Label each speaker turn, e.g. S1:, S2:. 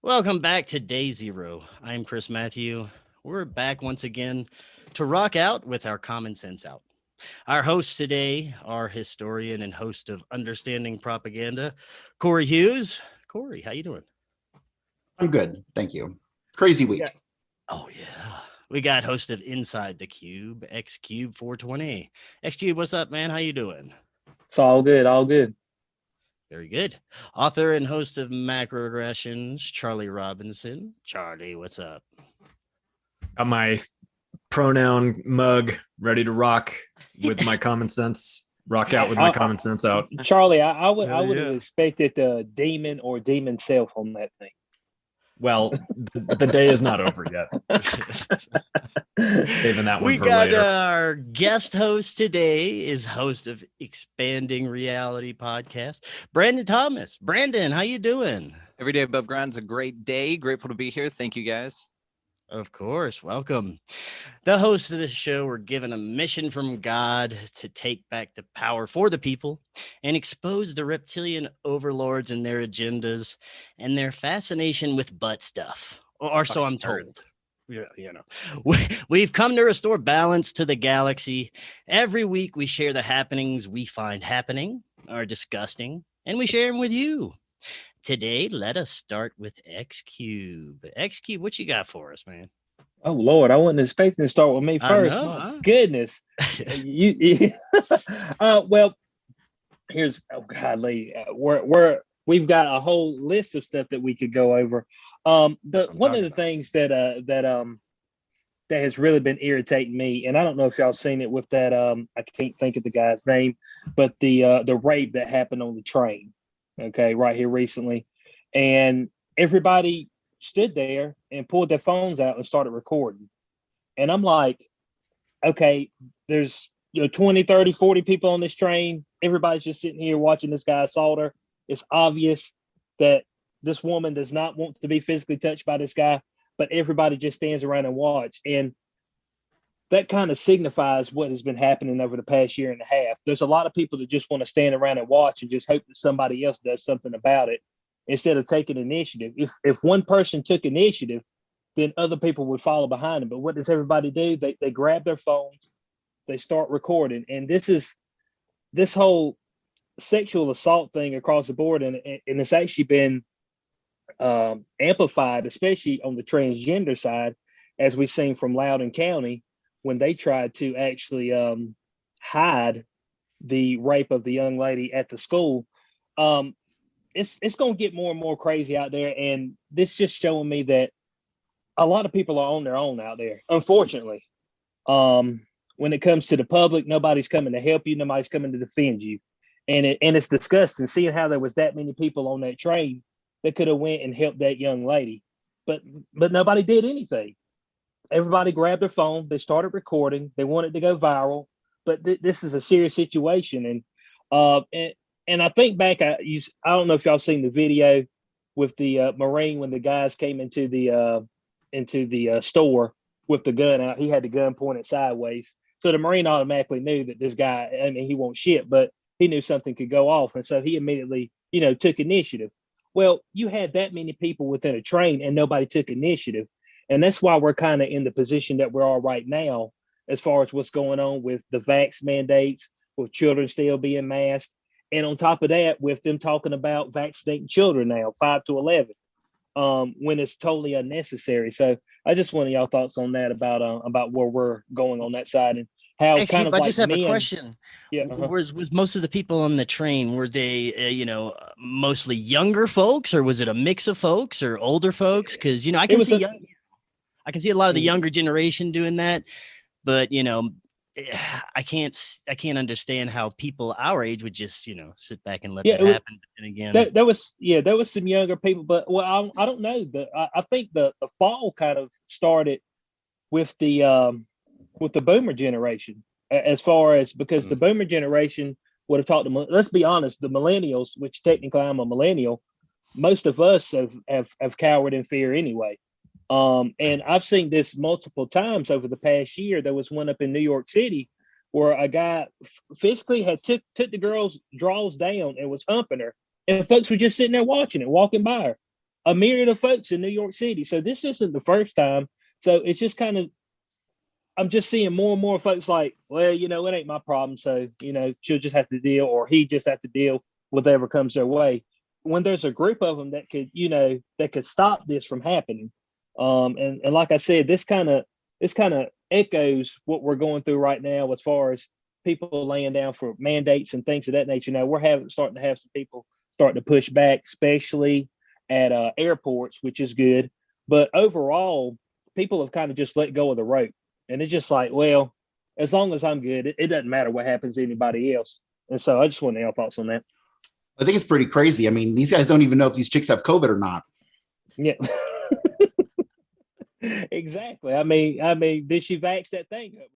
S1: Welcome back to Day Zero. I'm Chris Matthew. We're back once again to rock out with our common sense out. Our hosts today are historian and host of Understanding Propaganda, Corey Hughes. Corey, how you doing?
S2: I'm good, thank you. Crazy week.
S1: Yeah. Oh yeah. We got host of Inside the Cube, X Cube 420. X Cube, what's up, man? How you doing?
S3: It's all good, all good.
S1: Very good. Author and host of Macroaggressions, Charlie Robinson. Charlie, what's up?
S4: Got my pronoun mug ready to rock with my common sense. Rock out with my common sense out.
S3: Charlie, I would have expected the demon or demon self on that thing.
S4: Well, the day is not over yet. Saving that one
S1: we
S4: for
S1: got
S4: later.
S1: Our guest host today is host of Expanding Reality podcast, Brandon Thomas. Brandon, how you doing?
S5: Every day above ground is a great day. Grateful to be here. Thank you, guys.
S1: Of course, welcome. The hosts of this show were given a mission from God to take back the power for the people and expose the reptilian overlords and their agendas and their fascination with butt stuff, or so I'm told. We've come to restore balance to the galaxy. Every week we share the happenings we find happening, are disgusting, and we share them with you. Today, let us start with X Cube. X Cube, what you got for us, man?
S3: Oh Lord, I wasn't expecting to start with me first. My goodness. Well, here's we've got a whole list of stuff that we could go over. One of the things that has really been irritating me, and I don't know if y'all seen it with that. I can't think of the guy's name, but the rape that happened on the train. Okay, right here recently, and everybody stood there and pulled their phones out and started recording. And I'm like, okay, there's 20, 30, 40 people on this train. Everybody's just sitting here watching this guy assault her. It's obvious that this woman does not want to be physically touched by this guy, but everybody just stands around and watch. And that kind of signifies what has been happening over the past year and a half. There's a lot of people that just want to stand around and watch and just hope that somebody else does something about it instead of taking initiative. If one person took initiative, then other people would follow behind them. But what does everybody do? They grab their phones, they start recording. And this whole sexual assault thing across the board, and it's actually been amplified, especially on the transgender side, as we've seen from Loudoun County, when they tried to actually hide the rape of the young lady at the school. It's going to get more and more crazy out there. And this just showing me that a lot of people are on their own out there, unfortunately. When it comes to the public, nobody's coming to help you. Nobody's coming to defend you. And it's disgusting seeing how there was that many people on that train that could have went and helped that young lady. But nobody did anything. Everybody grabbed their phone. They started recording. They wanted to go viral, but this is a serious situation. And I think back, I don't know if y'all seen the video with the Marine when the guys came into the store with the gun out. He had the gun pointed sideways, so the Marine automatically knew that this guy. I mean, he won't shit, but he knew something could go off, and so he immediately, took initiative. Well, you had that many people within a train, and nobody took initiative. And that's why we're kind of in the position that we're all right now, as far as what's going on with the vax mandates, with children still being masked. And on top of that, with them talking about vaccinating children now, 5 to 11, when it's totally unnecessary. So I just wanted y'all thoughts on that about where we're going on that side and how
S1: Actually,
S3: kind of
S1: I
S3: like
S1: just have a question.
S3: Yeah.
S1: Was most of the people on the train, were they, mostly younger folks, or was it a mix of folks or older folks? Because, I can see a lot of the younger generation doing that, but I can't understand how people our age would just sit back and let that happen. And again,
S3: there was some younger people, but I don't know. I think the fall kind of started with the boomer generation, as far as, because the boomer generation would have taught them. Let's be honest, the millennials, which technically I'm a millennial, most of us have cowered in fear anyway. And I've seen this multiple times over the past year. There was one up in New York City where a guy physically had took the girl's drawers down and was humping her, and folks were just sitting there watching it, walking by her. a myriad of folks in New York City. So this isn't the first time. So it's just kind of, I'm just seeing more and more folks like, well, it ain't my problem. So, she'll just have to deal, or he just have to deal with whatever comes their way. When there's a group of them that could, that could stop this from happening. And like I said, this kind of echoes what we're going through right now as far as people laying down for mandates and things of that nature. Now we're starting to have some people starting to push back, especially at airports, which is good. But overall, people have kind of just let go of the rope. And it's just like, well, as long as I'm good, it doesn't matter what happens to anybody else. And so I just want to know your thoughts on that.
S2: I think it's pretty crazy. I mean, these guys don't even know if these chicks have COVID or not.
S3: Yeah. Exactly. I mean, did she vax that thing up?